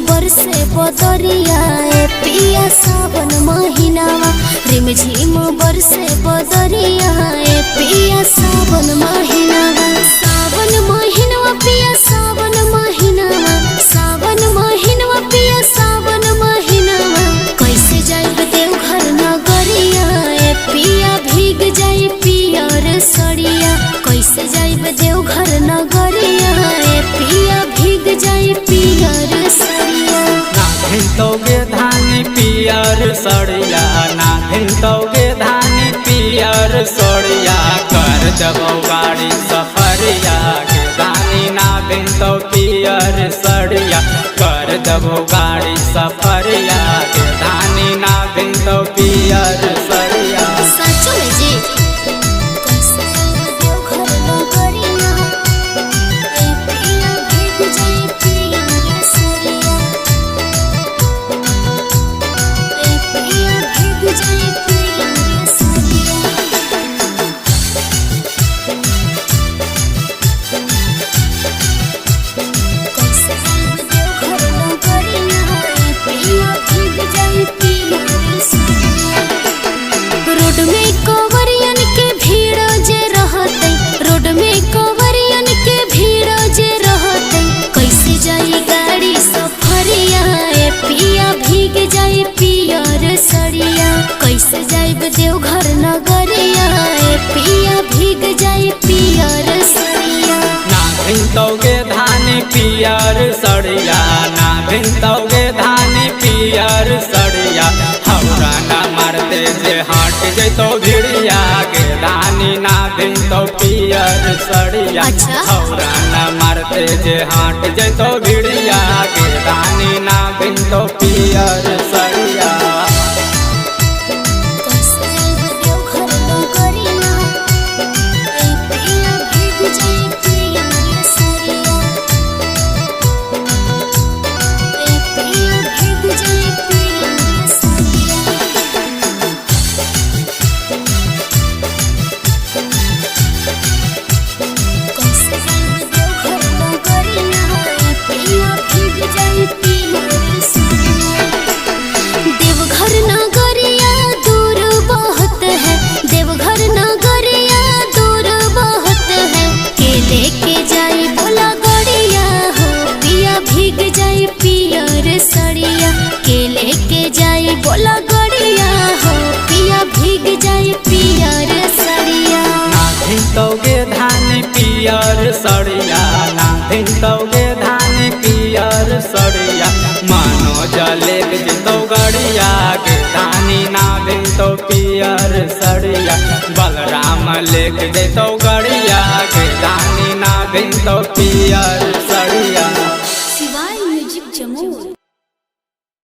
बरसे बदरिया ए पिया सावन महीनावा। रिमझिम बरसे बदरिया ए पिया सावन महीनावा। सावन महीनावा पिया सावन महीनावा। सावन महीनावा पिया सावन महीनावा। कैसे जाइब देवघर नगरिया ए पिया भीग जाई पियर सड़िया। कैसे जाइब देवघर नगरिया ए पिया भीग जाई पियर सड़िया। ना भिनतोगे धानी पियर सड़िया, ना भिनतोगे धानी पियर सड़िया। कर देबो गाड़ी सफरिया के धानी ना भिनतो पियर सड़िया। कर देबो गाड़ी सफरिया के धानी ना भिनतो पियर सड़िया। सच में जी कैसे देवघर नगरिया ए पिया भीग जाई पियर सड़िया। ए पिया भीग जाई पियर सड़िया। कैसे देवघर नगरिया ए पिया भीग जाई पियर सड़िया। रोड में कवरियन के भीड़ जे रहते। रोड में कवरियन के भीड़ जे रहते। कैसे जाई गाड़ी सफरिया ए पिया भीग जाई पियर सड़िया। कैसे जाइब देवघर नगरिया ए पिया भीग जाई पियर सड़िया। ना भिनतोगे धानी पियर सड़िया, ना भिनतोगे धानी पियर सड़िया। हौरा ना मारते जे हट जैतो भिड़िया के धानी ना भिनतो पियर सड़िया। अच्छा। हौरा ना मारते जे हट जैतो भिड़िया के धानी ना भिनतो पियर सड़िया। कैसे जाइब देवघर नगरिया ए पिया भीग जाई पियर सड़िया। ए पिया भीग जाई पियर सड़िया। कैसे जाइब देवघर नगरिया ए पिया भीग जाई पियर सड़िया। देवघर नगरिया दूर बहुत है। देवघर नगरिया दूर बहुत है। के लेके जाई बोला गड़िया हो पिया भीग जाई पियर सड़िया। के लेके जाई बोला गड़िया हो पिया भीग जाई पियर सड़िया। ना भिनतोगे धानी पियर सड़िया, ना भिनतोगे धानी पियर सड़िया। मानो जले जितो गड़िया के धानी ना भिनतो पियर सड़िया। बलराम लेके जैतो